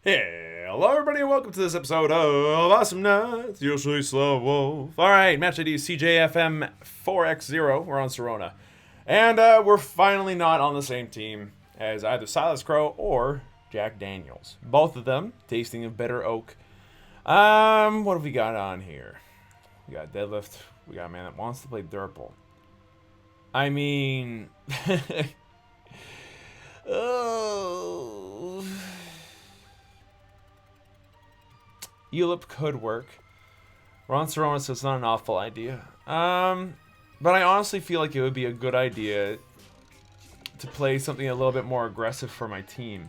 Hey, hello everybody and welcome to this episode of Awesomenauts, usually SlowWolf. Alright, match ID CJFM 4X0, we're on Serona. And we're finally not on the same team as either Silas Crow or Jack Daniels. Both of them tasting of bitter oak. What have we got on here? We got Deadlift, we got a man that wants to play Durple. I mean... oh... Ulip could work. Ron Serona says it's not an awful idea. But I honestly feel like it would be a good idea to play something a little bit more aggressive for my team.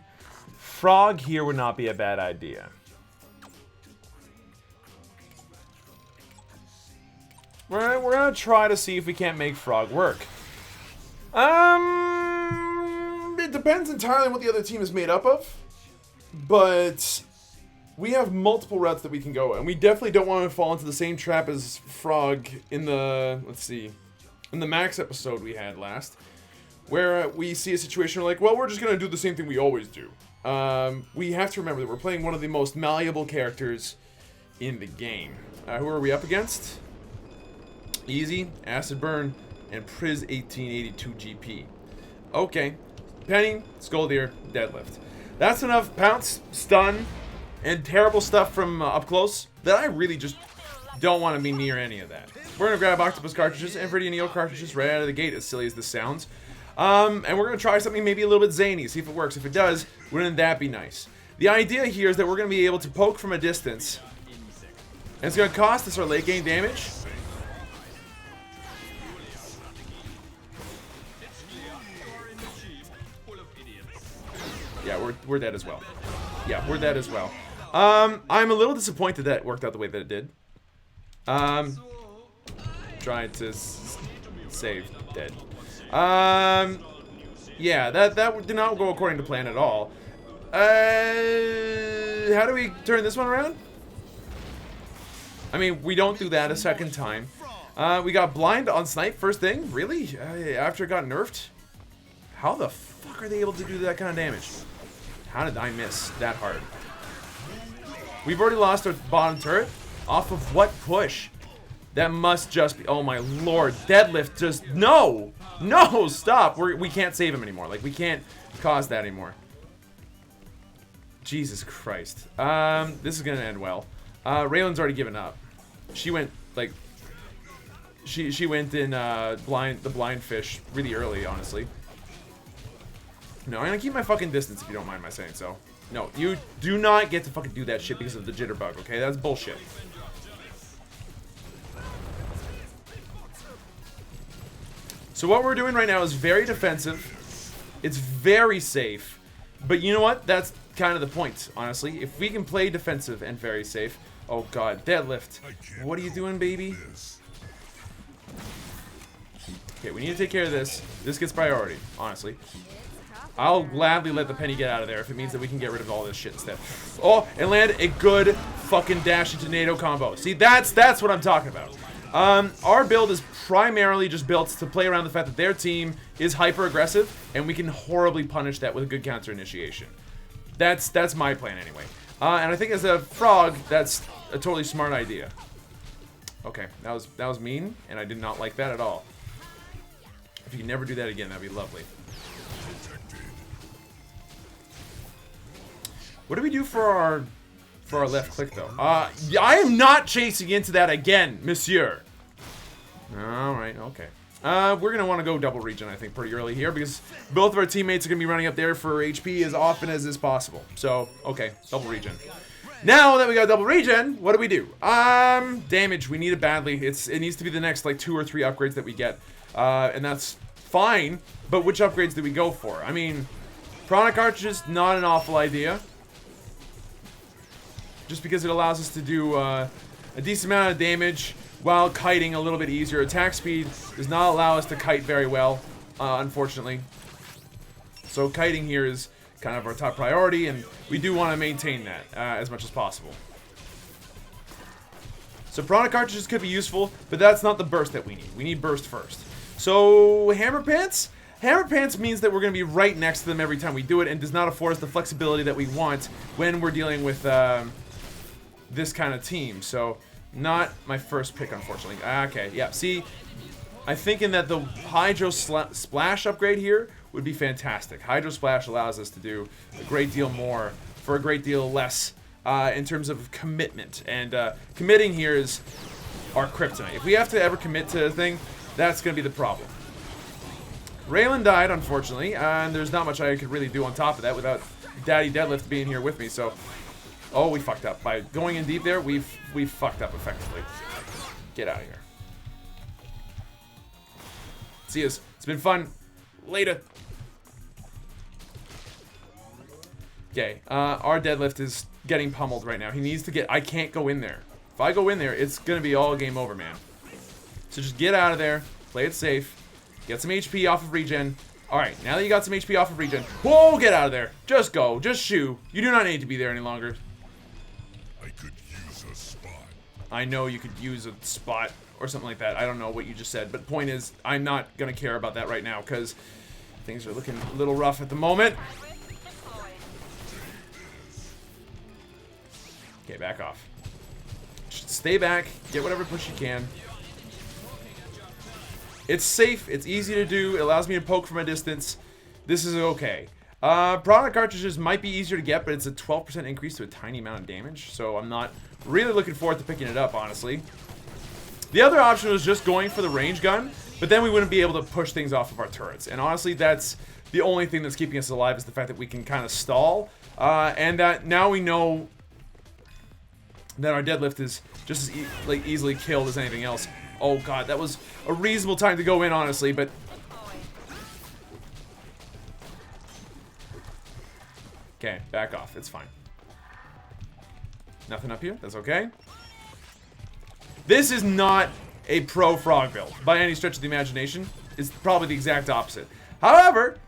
Frog here would not be a bad idea. We're gonna try to see if we can't make Frog work. It depends entirely on what the other team is made up of. But... we have multiple routes that we can go, and we definitely don't want to fall into the same trap as Frog in the, in the Max episode we had last, where we see a situation where, like, well, we're just going to do the same thing we always do. We have to remember that we're playing one of the most malleable characters in the game. Who are we up against? Easy, Acid Burn, and Priz 1882 GP. Okay, Penny, Scoldier, Deadlift. That's enough pounce, stun, and terrible stuff from up close that I really just don't want to be near any of that. We're going to grab Octopus cartridges and Viridian Eel cartridges right out of the gate, as silly as this sounds. And we're going to try something maybe a little bit zany, see if it works. If it does, wouldn't that be nice? The idea here is that we're going to be able to poke from a distance. And it's going to cost us our late game damage. Yeah, we're dead as well. Yeah, we're dead as well. I'm a little disappointed that it worked out the way that it did. Trying to save dead. Yeah, that did not go according to plan at all. How do we turn this one around? I mean, we don't do that a second time. We got blind on snipe first thing? Really? After it got nerfed? How the fuck are they able to do that kind of damage? How did I miss that hard? We've already lost our bottom turret. Off of what push? That must just be... oh my lord. Deadlift just... no! No! Stop! We can't save him anymore. Like, we can't cause that anymore. Jesus Christ. This is gonna end well. Raylan's already given up. She went, like... She went in the blind fish really early, honestly. No, I'm gonna keep my fucking distance if you don't mind my saying so. No, you do not get to fucking do that shit because of the jitterbug, okay? That's bullshit. So what we're doing right now is very defensive. It's very safe. But you know what? That's kind of the point, honestly. If we can play defensive and very safe... oh god, Deadlift. What are you doing, baby? Okay, we need to take care of this. This gets priority, honestly. I'll gladly let the Penny get out of there if it means that we can get rid of all this shit instead. Oh, and land a good fucking dash into NATO combo. See, that's what I'm talking about. Our build is primarily just built to play around the fact that their team is hyper aggressive, and we can horribly punish that with a good counter initiation. That's my plan anyway. And I think as a Frog, that's a totally smart idea. Okay, that was mean, and I did not like that at all. If you can never do that again, that'd be lovely. What do we do for our left click though? I am not chasing into that again, monsieur. All right, okay. We're gonna want to go double regen, I think, pretty early here because both of our teammates are gonna be running up there for HP as often as is possible. So, okay, double regen. Now that we got double regen, what do we do? Damage. We need it badly. It needs to be the next like 2 or 3 upgrades that we get, and that's fine. But which upgrades do we go for? I mean, prana cartridges, not an awful idea. Just because it allows us to do a decent amount of damage while kiting a little bit easier. Attack speed does not allow us to kite very well, unfortunately. So kiting here is kind of our top priority, and we do want to maintain that as much as possible. So prana cartridges could be useful, but that's not the burst that we need. We need burst first. So hammer pants? Hammer Pants means that we're going to be right next to them every time we do it and does not afford us the flexibility that we want when we're dealing with this kind of team. So, not my first pick, unfortunately. Okay, yeah, see, I'm thinking that the Hydro Splash upgrade here would be fantastic. Hydro Splash allows us to do a great deal more for a great deal less in terms of commitment. And committing here is our kryptonite. If we have to ever commit to a thing, that's going to be the problem. Raylan died, unfortunately, and there's not much I could really do on top of that without Daddy Deadlift being here with me, so... Oh, we fucked up. By going in deep there, we've fucked up effectively. Get out of here. See us. It's been fun. Later. Okay, our Deadlift is getting pummeled right now. He needs to get... I can't go in there. If I go in there, it's going to be all game over, man. So just get out of there. Play it safe. Get some HP off of regen. Alright, now that you got some HP off of regen, whoa, get out of there. Just go. Just shoo. You do not need to be there any longer. I could use a spot. I know you could use a spot or something like that. I don't know what you just said, but point is, I'm not going to care about that right now because things are looking a little rough at the moment. Okay, back off. Just stay back. Get whatever push you can. It's safe, it's easy to do, it allows me to poke from a distance. This is okay. Product cartridges might be easier to get, but it's a 12% increase to a tiny amount of damage, so I'm not really looking forward to picking it up, honestly. The other option was just going for the range gun, but then we wouldn't be able to push things off of our turrets. And honestly, that's the only thing that's keeping us alive is the fact that we can kind of stall. And that now we know that our deadlift is just as easily killed as anything else. Oh god, that was a reasonable time to go in, honestly, but... Okay, back off. It's fine. Nothing up here? That's okay. This is not a pro frog build, by any stretch of the imagination. It's probably the exact opposite. However,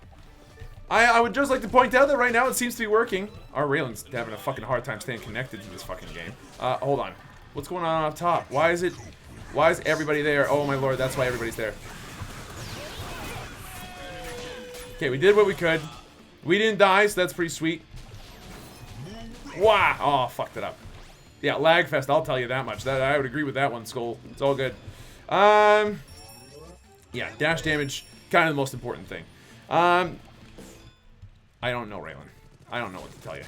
I would just like to point out that right now it seems to be working. Our railing's having a fucking hard time staying connected to this fucking game. Hold on. What's going on up top? Why is everybody there? Oh my lord, that's why everybody's there. Okay, we did what we could. We didn't die, so that's pretty sweet. Wow! Oh, fucked it up. Yeah, lag fest, I'll tell you that much. That I would agree with that one, Skull. It's all good. Yeah, dash damage, kind of the most important thing. I don't know, Raylan. I don't know what to tell you.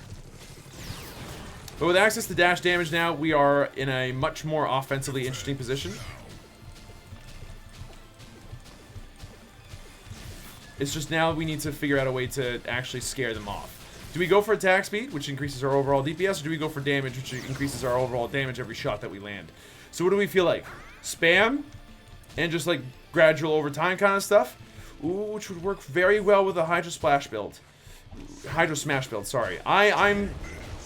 But with access to dash damage now, we are in a much more offensively interesting position. It's just now we need to figure out a way to actually scare them off. Do we go for attack speed, which increases our overall DPS, or do we go for damage, which increases our overall damage every shot that we land? So what do we feel like? Spam? And just like gradual over time kind of stuff? Ooh, which would work very well with a Hydro Splash build. Hydro Smash build, sorry.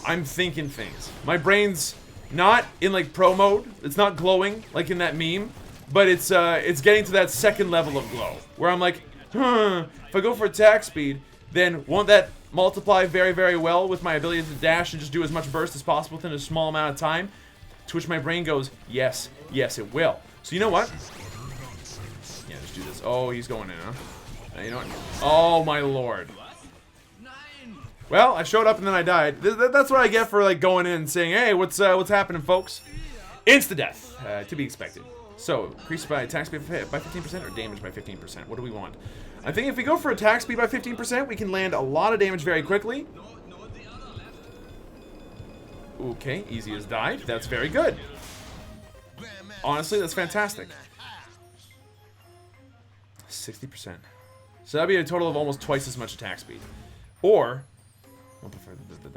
I'm thinking things. My brain's not in like pro mode. It's not glowing like in that meme, but it's getting to that second level of glow where I'm like, if I go for attack speed, then won't that multiply very, very well with my ability to dash and just do as much burst as possible within a small amount of time? To which my brain goes, yes, yes, it will. So you know what? Yeah, just do this. Oh, he's going in, huh? You know what? Oh my lord. Well, I showed up and then I died. That's what I get for like going in and saying, "Hey, what's happening, folks?" Insta death, to be expected. So, increase by attack speed by 15% or damage by 15%. What do we want? I think if we go for attack speed by 15%, we can land a lot of damage very quickly. Okay, easy as died. That's very good. Honestly, that's fantastic. 60%. So that'd be a total of almost twice as much attack speed. Or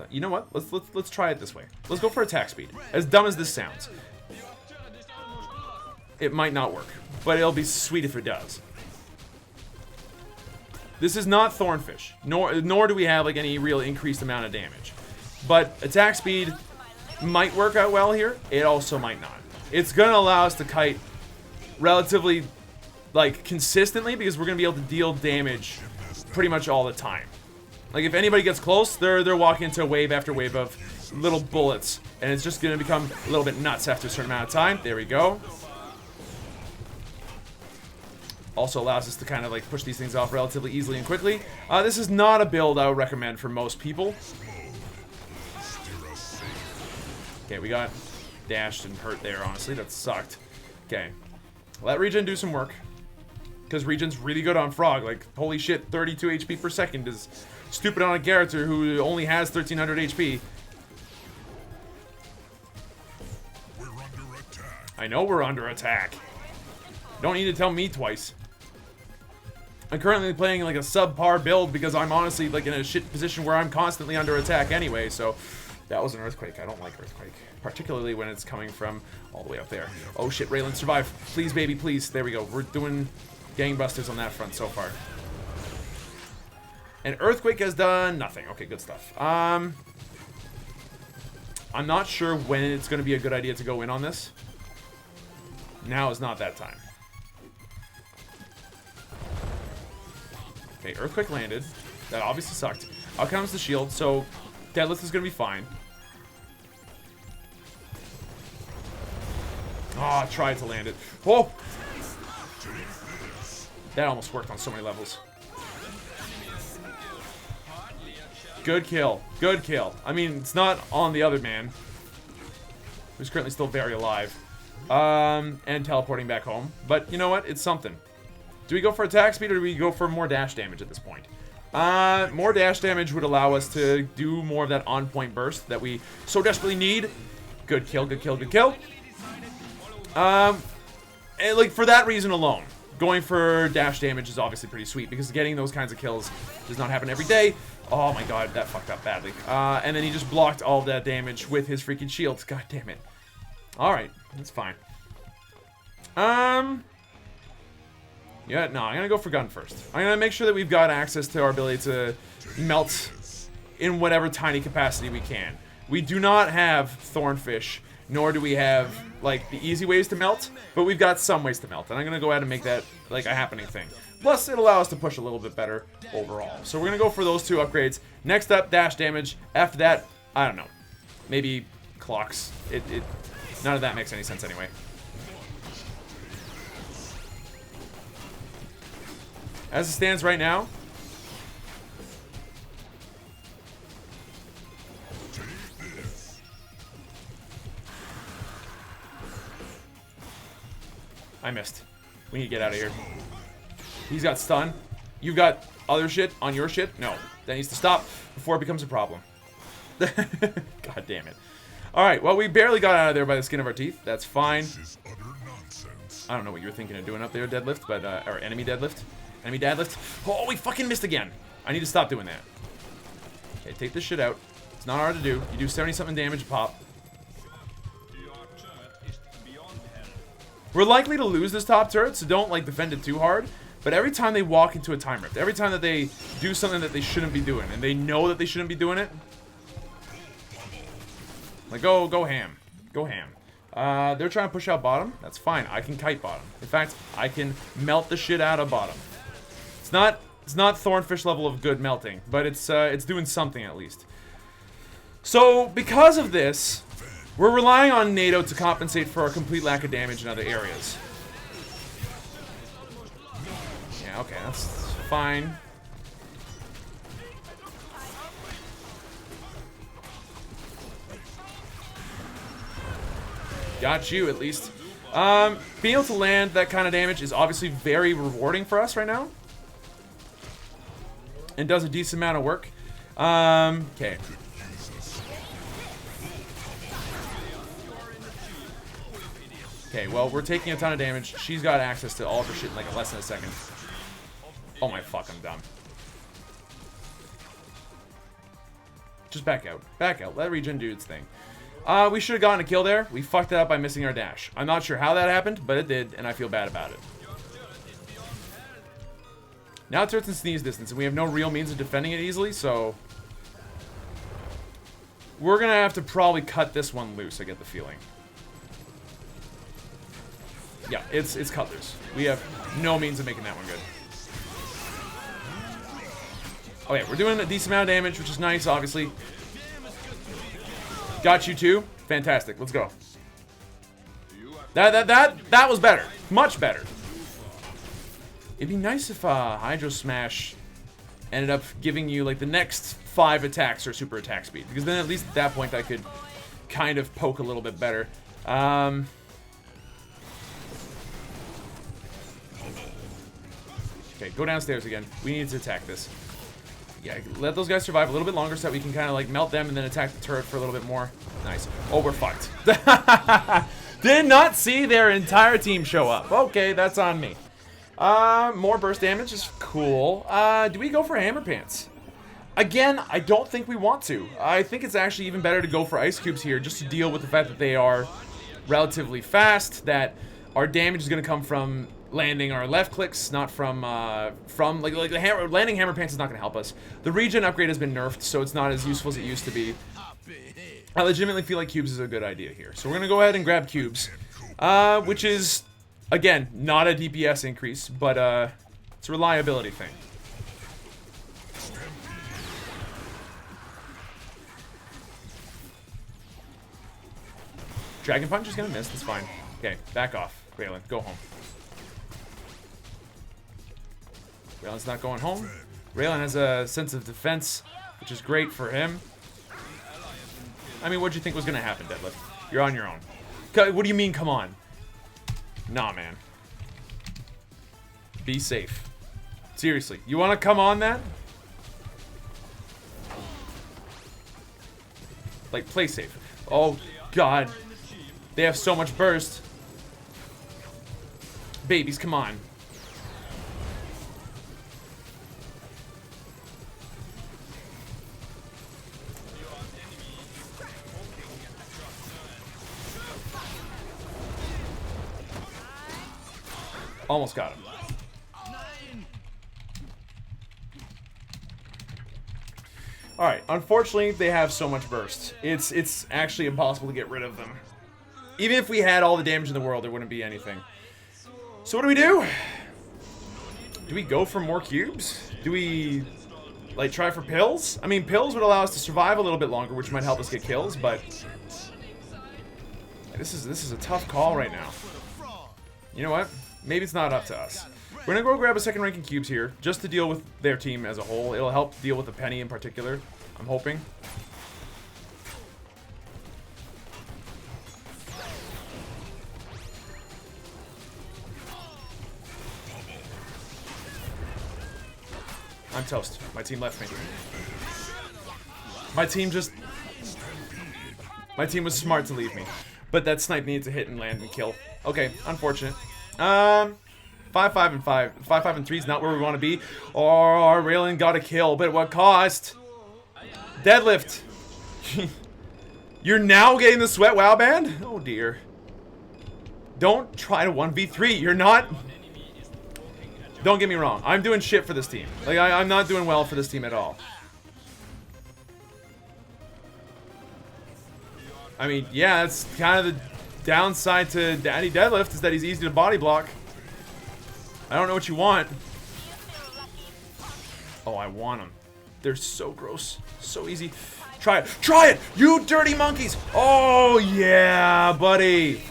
you know what? Let's try it this way. Let's go for attack speed. As dumb as this sounds, it might not work, but it'll be sweet if it does. This is not Thornfish, nor do we have like any real increased amount of damage. But attack speed might work out well here. It also might not. It's gonna allow us to kite relatively like consistently because we're gonna be able to deal damage pretty much all the time. Like, if anybody gets close, they're walking into wave after wave of little bullets. And it's just going to become a little bit nuts after a certain amount of time. There we go. Also allows us to kind of like push these things off relatively easily and quickly. This is not a build I would recommend for most people. Okay, we got dashed and hurt there, honestly. That sucked. Okay. Let regen do some work. Because regen's really good on Frog. Like, holy shit, 32 HP per second is stupid on a character who only has 1300 HP. We're under attack. I know we're under attack. Don't need to tell me twice. I'm currently playing like a subpar build because I'm honestly like in a shit position where I'm constantly under attack anyway, so that was an earthquake. I don't like earthquake, particularly when it's coming from all the way up there. Oh shit, Raylan, survive. Please, baby, please. There we go. We're doing gangbusters on that front so far. And earthquake has done nothing. Okay, good stuff. I'm not sure when it's going to be a good idea to go in on this. Now is not that time. Okay, earthquake landed. That obviously sucked. Out comes the shield, so deadlift is going to be fine. Ah, oh, tried to land it. Whoa! That almost worked on so many levels. Good kill. Good kill. I mean, it's not on the other man, who's currently still very alive. And teleporting back home. But you know what? It's something. Do we go for attack speed or do we go for more dash damage at this point? More dash damage would allow us to do more of that on-point burst that we so desperately need. Good kill, good kill, good kill. And like, for that reason alone, going for dash damage is obviously pretty sweet because getting those kinds of kills does not happen every day. Oh my god, that fucked up badly. And then he just blocked all that damage with his freaking shield. God damn it. Alright, that's fine. Yeah, no, I'm gonna go for gun first. I'm gonna make sure that we've got access to our ability to melt in whatever tiny capacity we can. We do not have Thornfish, nor do we have, like, the easy ways to melt, but we've got some ways to melt, and I'm gonna go ahead and make that, like, a happening thing. Plus, it'll allow us to push a little bit better overall. So we're gonna go for those two upgrades. Next up, dash damage. After that, I don't know. Maybe clocks. None of that makes any sense anyway. As it stands right now, I missed. We need to get out of here. He's got stun. You've got other shit on your shit? No. That needs to stop before it becomes a problem. God damn it. Alright, well, we barely got out of there by the skin of our teeth. That's fine. I don't know what you were thinking of doing up there, deadlift, but, or enemy deadlift. Enemy deadlift. Oh, we fucking missed again. I need to stop doing that. Okay, take this shit out. It's not hard to do. You do 70-something damage a pop. We're likely to lose this top turret, so don't, like, defend it too hard. But every time they walk into a time rift, every time that they do something that they shouldn't be doing, and they know that they shouldn't be doing it, like, go ham. Go ham. They're trying to push out bottom. That's fine. I can kite bottom. In fact, I can melt the shit out of bottom. It's not Thornfish level of good melting, but it's doing something at least. So, because of this, we're relying on NATO to compensate for our complete lack of damage in other areas. Yeah, okay, that's fine. Got you, at least. Being able to land that kind of damage is obviously very rewarding for us right now. And does a decent amount of work. Okay. Okay, well, we're taking a ton of damage. She's got access to all of her shit in like less than a second. Oh my fuck, I'm dumb. Just back out. Back out. Let regen do its thing. We should have gotten a kill there. We fucked it up by missing our dash. I'm not sure how that happened, but it did, and I feel bad about it. Now turret's in sneeze distance, and we have no real means of defending it easily, so we're gonna have to probably cut this one loose, I get the feeling. Yeah, it's cut loose. We have no means of making that one good. Okay, we're doing a decent amount of damage, which is nice, obviously. Got you too. Fantastic. Let's go. That was better. Much better. It'd be nice if Hydro Smash ended up giving you like the next 5 attacks or super attack speed, because then at least at that point I could kind of poke a little bit better. Okay, go downstairs again. We need to attack this. Yeah, let those guys survive a little bit longer so that we can kind of like melt them and then attack the turret for a little bit more. Nice. Oh, we're fucked. Did not see their entire team show up. Okay, that's on me. More burst damage is cool. Do we go for Hammer Pants? Again, I don't think we want to. I think it's actually even better to go for Ice Cubes here just to deal with the fact that they are relatively fast, that our damage is going to come from landing our left clicks, not from like the hammer, landing Hammer Pants is not going to help us. The regen upgrade has been nerfed, so it's not as useful as it used to be. I legitimately feel like cubes is a good idea here. So we're going to go ahead and grab cubes, which is, again, not a DPS increase, but it's a reliability thing. Dragon Punch is going to miss, that's fine. Okay, back off. Raylan, go home. Raylan's not going home. Raylan has a sense of defense, which is great for him. I mean, what'd you think was gonna happen, Deadlift? You're on your own. What do you mean, come on? Nah, man. Be safe. Seriously, you wanna come on that? Like, play safe. Oh, God. They have so much burst. Babies, come on. Almost got him. Alright, unfortunately, they have so much burst. It's actually impossible to get rid of them. Even if we had all the damage in the world, there wouldn't be anything. So what do we do? Do we go for more cubes? Do we, like, try for pills? I mean, pills would allow us to survive a little bit longer, which might help us get kills, but this is a tough call right now. You know what? Maybe it's not up to us. We're gonna go grab a second ranking cubes here, just to deal with their team as a whole. It'll help deal with the Penny in particular, I'm hoping. I'm toast. My team left me. My team was smart to leave me. But that snipe needs to hit and land and kill. Okay, unfortunate. 5, 5, and 5. 5, 5, and 3 is not where we want to be. Or Raylan got a kill, but at what cost? Deadlift. You're now getting the sweat wow band? Oh dear. Don't try to 1v3. You're not. Don't get me wrong. I'm doing shit for this team. Like, I'm not doing well for this team at all. I mean, yeah, that's kind of the downside to Daddy Deadlift, is that he's easy to body block. I don't know what you want. Oh, I want them. They're so gross. So easy. Try it. Try it! You dirty monkeys! Oh, yeah, buddy.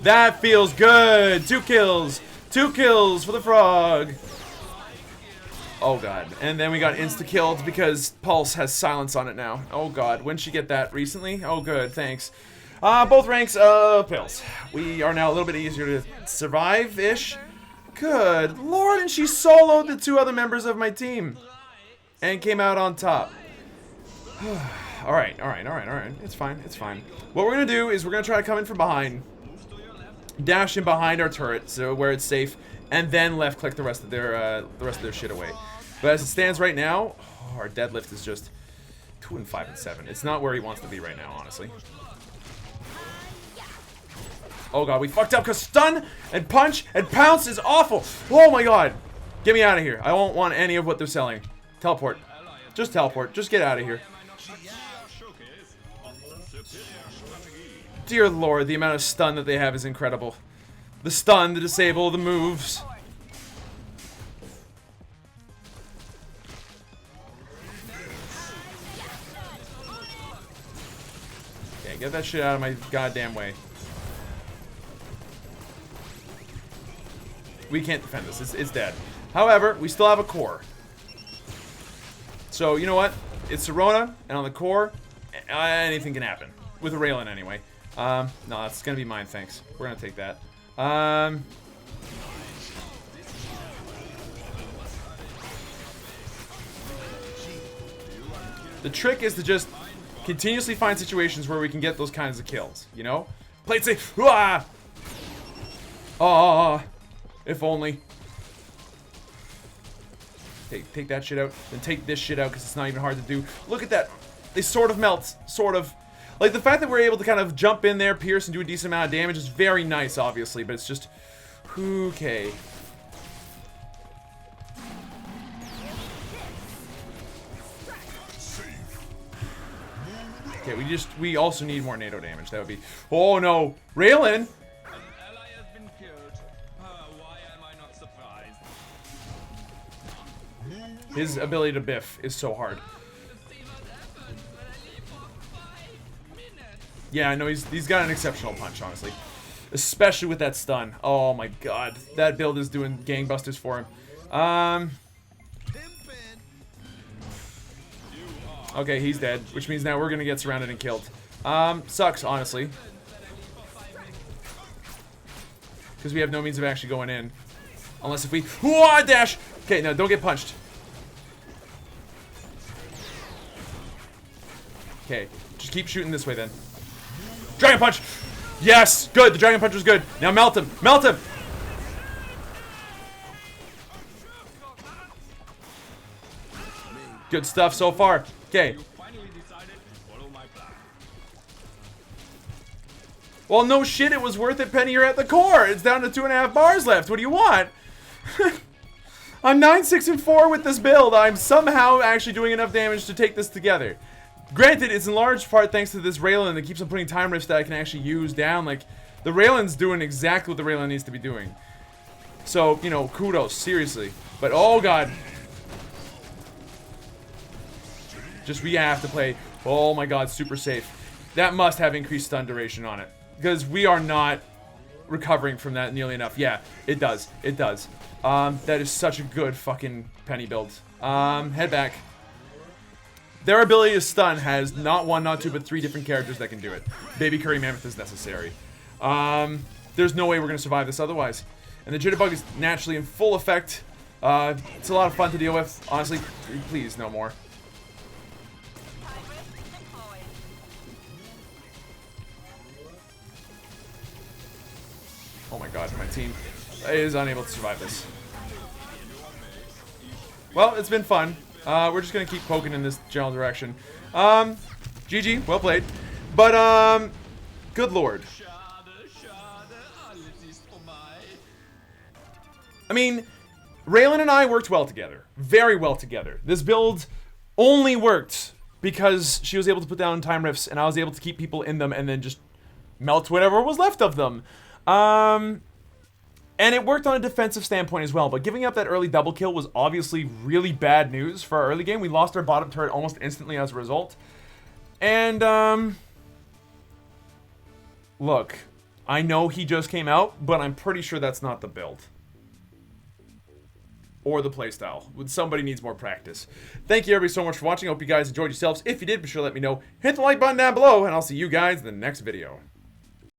That feels good. 2 kills. 2 kills for the frog. Oh, God. And then we got insta-killed because Pulse has silence on it now. Oh, God. When did she get that? Recently? Oh, good. Thanks. Both ranks of pills. We are now a little bit easier to survive-ish. Good Lord, and she soloed the 2 other members of my team. And came out on top. Alright. It's fine. It's fine. What we're going to do is we're going to try to come in from behind. Dash in behind our turret, so where it's safe, and then left click the rest of their shit away. But as it stands right now, our deadlift is just 2 and 5 and 7. It's not where he wants to be right now, honestly. Oh god, we fucked up because stun and punch and pounce is awful. Oh my god, get me out of here. I won't want any of what they're selling. Teleport, just teleport. Just get out of here. Dear Lord, the amount of stun that they have is incredible. The stun, the disable, the moves. Okay, get that shit out of my goddamn way. We can't defend this. It's dead. However, we still have a core. So, you know what? It's Serona, and on the core, anything can happen. With a Raylan, anyway. No, that's gonna be mine, thanks. We're gonna take that. The trick is to just continuously find situations where we can get those kinds of kills, you know? Play it safe. Ah! Oh, if only. Take that shit out, then take this shit out because it's not even hard to do. Look at that. They sort of melt, sort of. Like, the fact that we're able to kind of jump in there, pierce, and do a decent amount of damage is very nice, obviously, but it's just... Okay. Okay, we also need more NATO damage. That would be... Oh, no. Raylan! An ally has been killed. Why am I not surprised? His ability to biff is so hard. Yeah, I know he's got an exceptional punch, honestly. Especially with that stun. Oh my god. That build is doing gangbusters for him. Okay, he's dead, which means now we're gonna get surrounded and killed. Sucks, honestly. Because we have no means of actually going in. Unless if we... Whoa, dash! Okay, no, don't get punched. Okay, just keep shooting this way then. Dragon Punch! Yes! Good, the Dragon Punch was good. Now melt him! Melt him! Good stuff so far. Okay. Well, no shit, it was worth it, Penny. You're at the core. It's down to 2.5 bars left. What do you want? I'm 9-6-4 with this build. I'm somehow actually doing enough damage to take this together. Granted, it's in large part thanks to this Raylan that keeps on putting time rifts that I can actually use down. Like, the Raylan's doing exactly what the Raylan needs to be doing. So, you know, kudos, seriously. But, oh god. Just, we have to play, oh my god, super safe. That must have increased stun duration on it. Because we are not recovering from that nearly enough. Yeah, it does. It does. That is such a good fucking Penny build. Head back. Their ability to stun has not one, not two, but 3 different characters that can do it. Baby Curry Mammoth is necessary. There's no way we're going to survive this otherwise. And the Jitterbug is naturally in full effect. It's a lot of fun to deal with. Honestly, please, no more. Oh my god, my team is unable to survive this. Well, it's been fun. We're just gonna keep poking in this general direction. GG, well played. But, good lord. I mean, Raylan and I worked well together. Very well together. This build only worked because she was able to put down time rifts and I was able to keep people in them and then just melt whatever was left of them. And it worked on a defensive standpoint as well, but giving up that early double kill was obviously really bad news for our early game. We lost our bottom turret almost instantly as a result. And, look, I know he just came out, but I'm pretty sure that's not the build. Or the playstyle. Somebody needs more practice. Thank you everybody so much for watching. I hope you guys enjoyed yourselves. If you did, be sure to let me know. Hit the like button down below, and I'll see you guys in the next video.